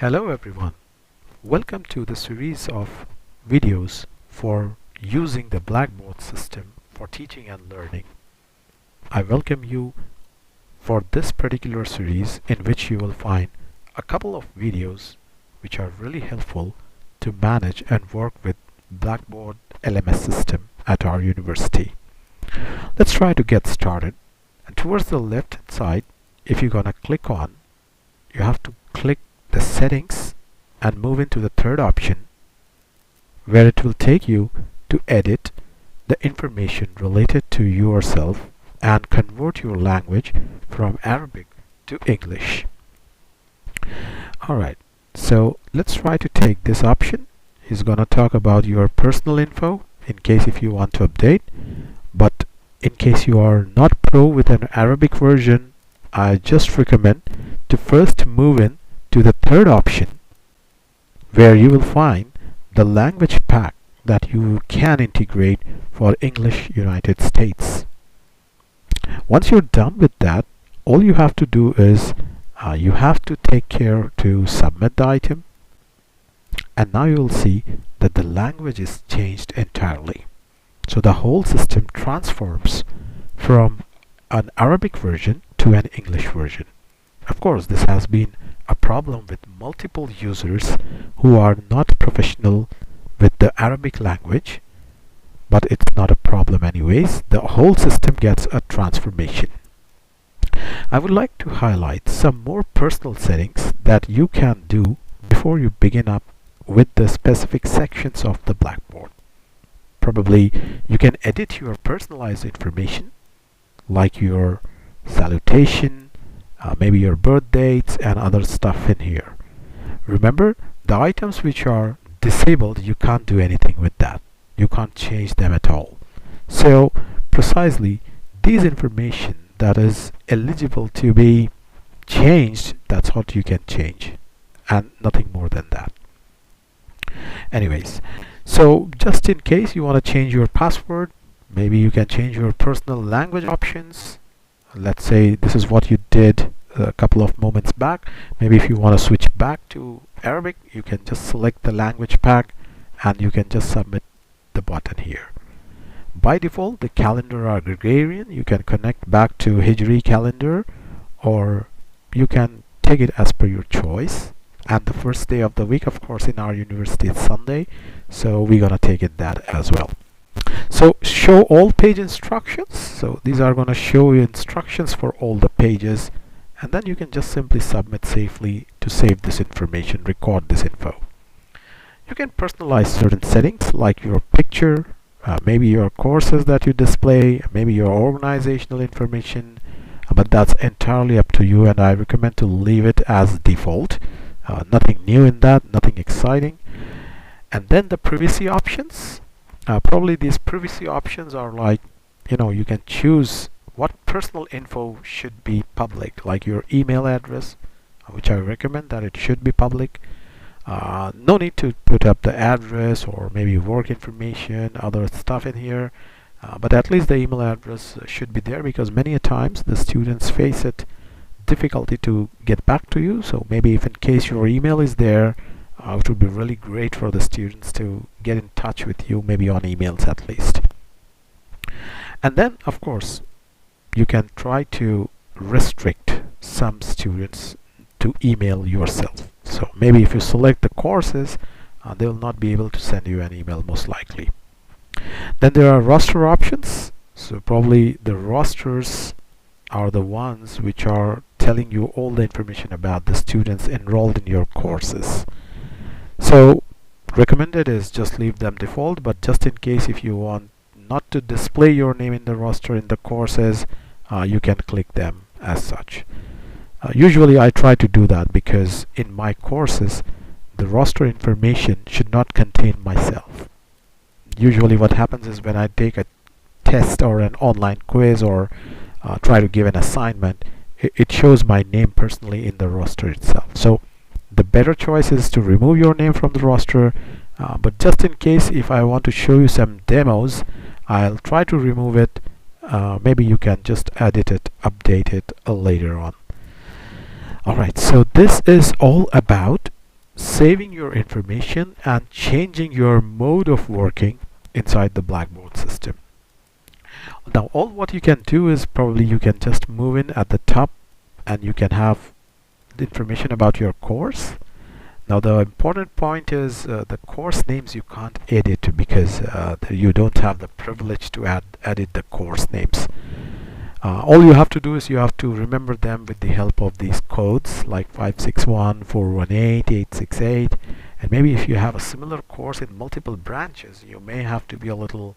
Hello everyone, welcome to the series of videos for using the Blackboard system for teaching and learning. I welcome you for this particular series in which you will find a couple of videos which are really helpful to manage and work with Blackboard LMS system at our university. Let's try to get started, and towards the left hand side, if you're gonna click on, you have to click the settings and move into the third option where it will take you to edit the information related to yourself and convert your language from Arabic to English. Alright, so let's try to take this option. It's gonna talk about your personal info in case if you want to update, but in case you are not pro with an Arabic version, I just recommend to first move in to the third option where you will find the language pack that you can integrate for English United States. Once you're done with that, all you have to do is you have to take care to submit the item, and now you will see that the language is changed entirely. So the whole system transforms from an Arabic version to an English version. Of course, this has been a problem with multiple users who are not professional with the Arabic language, but it's not a problem anyways. The whole system gets a transformation. I would like to highlight some more personal settings that you can do before you begin up with the specific sections of the Blackboard. Probably you can edit your personalized information like your salutation, maybe your birth dates and other stuff in here. Remember, the items which are disabled, you can't do anything with that. You can't change them at all. So precisely these information that is eligible to be changed, that's what you can change, and nothing more than that. Anyways, so just in case you want to change your password, maybe you can change your personal language options. Let's say this is what you did a couple of moments back. Maybe if you want to switch back to Arabic, you can just select the language pack and you can just submit the button here. By default, the calendar are Gregorian. You can connect back to Hijri calendar, or you can take it as per your choice. And the first day of the week, of course, in our university is Sunday, so we're gonna take it that as well. So show all page instructions. So these are going to show you instructions for all the pages, and then you can just simply submit safely to save this information, record this info. You can personalize certain settings like your picture, maybe your courses that you display, maybe your organizational information, but that's entirely up to you, and I recommend to leave it as default. Nothing new in that, nothing exciting. And then the privacy options. Probably these privacy options are like, you can choose what personal info should be public, like your email address, which I recommend that it should be public. No need to put up the address or maybe work information, other stuff in here, but at least the email address should be there, because many a times the students face it difficulty to get back to you. So maybe if in case your email is there, it would be really great for the students to get in touch with you, maybe on emails at least. And then of course you can try to restrict some students to email yourself. So maybe if you select the courses, they will not be able to send you an email most likely. Then there are roster options. So probably the rosters are the ones which are telling you all the information about the students enrolled in your courses. So recommended is just leave them default, but just in case if you want not to display your name in the roster in the courses, you can click them as such. Usually I try to do that because in my courses the roster information should not contain myself. Usually what happens is when I take a test or an online quiz or try to give an assignment, it shows my name personally in the roster itself. So the better choice is to remove your name from the roster, but just in case if I want to show you some demos, I'll try to remove it. Maybe you can just edit it, update it later on. Alright, so this is all about saving your information and changing your mode of working inside the Blackboard system. Now all what you can do is probably you can just move in at the top and you can have the information about your course. Now the important point is the course names you can't edit because you don't have the privilege to edit the course names. All you have to do is you have to remember them with the help of these codes like 561, 418, 868, and maybe if you have a similar course in multiple branches, you may have to be a little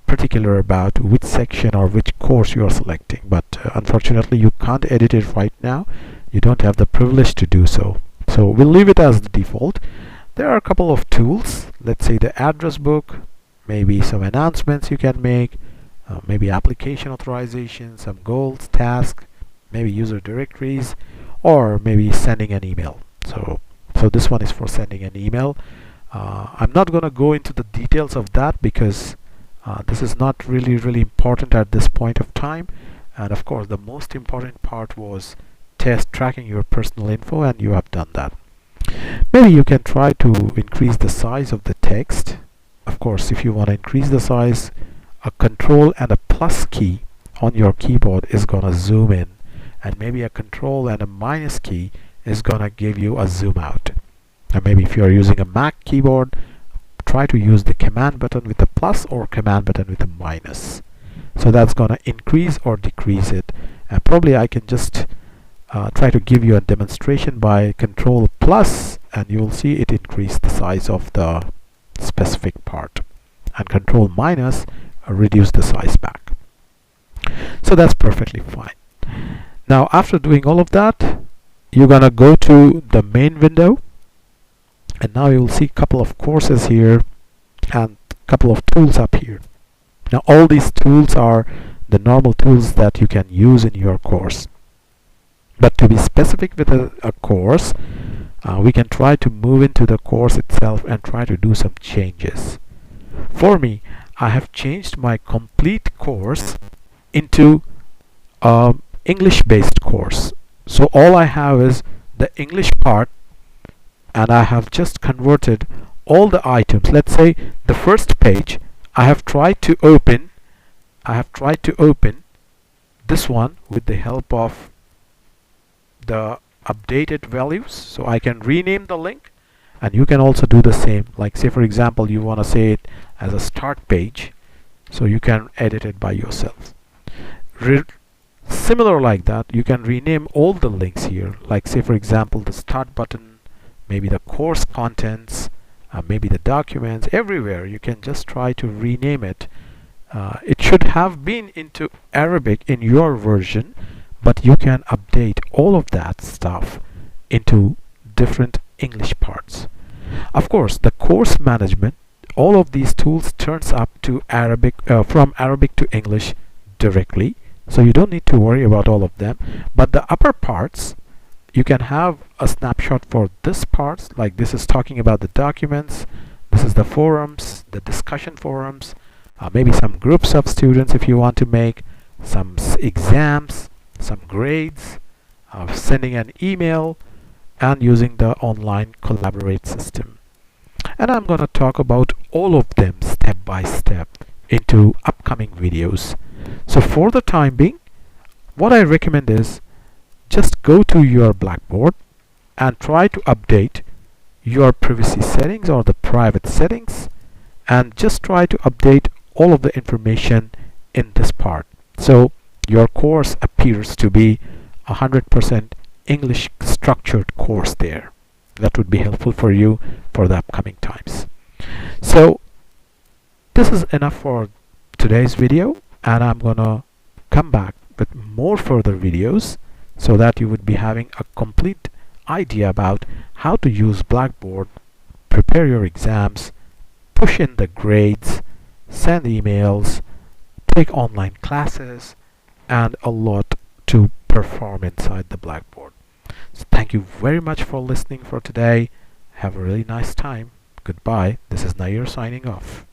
particular about which section or which course you are selecting, but unfortunately you can't edit it right now. You don't have the privilege to do so. So we'll leave it as the default. There are a couple of tools. Let's say the address book, maybe some announcements you can make, maybe application authorization, some goals, tasks, maybe user directories, or maybe sending an email. So this one is for sending an email. I'm not going to go into the details of that because this is not really important at this point of time. And of course the most important part was tracking your personal info, and you have done that. Maybe you can try to increase the size of the text. Of course, if you want to increase the size, a control and a plus key on your keyboard is gonna zoom in, and maybe a control and a minus key is gonna give you a zoom out. And maybe if you're using a Mac keyboard, try to use the command button with a plus or command button with a minus. So that's gonna increase or decrease it. And probably I can just try to give you a demonstration by control plus, and you will see it increase the size of the specific part, and control minus reduce the size back. So that's perfectly fine. Now after doing all of that, you're gonna go to the main window, and now you'll see a couple of courses here and a couple of tools up here. Now all these tools are the normal tools that you can use in your course. But to be specific with a course, we can try to move into the course itself and try to do some changes. For me, I have changed my complete course into English-based course. So all I have is the English part, and I have just converted all the items. Let's say the first page, I have tried to open this one with the help of the updated values. So I can rename the link, and you can also do the same. Like say for example you want to say it as a start page, so you can edit it by yourself. Similar like that, you can rename all the links here, like say for example the start button, maybe the course contents, maybe the documents. Everywhere you can just try to rename it. It should have been into Arabic in your version, but you can update all of that stuff into different English parts. Of course, the course management, all of these tools turns up to Arabic, from Arabic to English directly, so you don't need to worry about all of them. But the upper parts, you can have a snapshot for this parts, like this is talking about the documents, this is the forums, the discussion forums, maybe some groups of students if you want to make, some exams, some grades, sending an email, and using the online collaborate system. And I'm going to talk about all of them step by step into upcoming videos. So for the time being, what I recommend is just go to your Blackboard and try to update your privacy settings or the private settings, and just try to update all of the information in this part. So your course appears to be 100% English structured course there. That would be helpful for you for the upcoming times. So this is enough for today's video, and I'm gonna come back with more further videos so that you would be having a complete idea about how to use Blackboard, prepare your exams, push in the grades, send emails, take online classes, and a lot to perform inside the Blackboard. So thank you very much for listening for today. Have a really nice time. Goodbye. This is Nair signing off.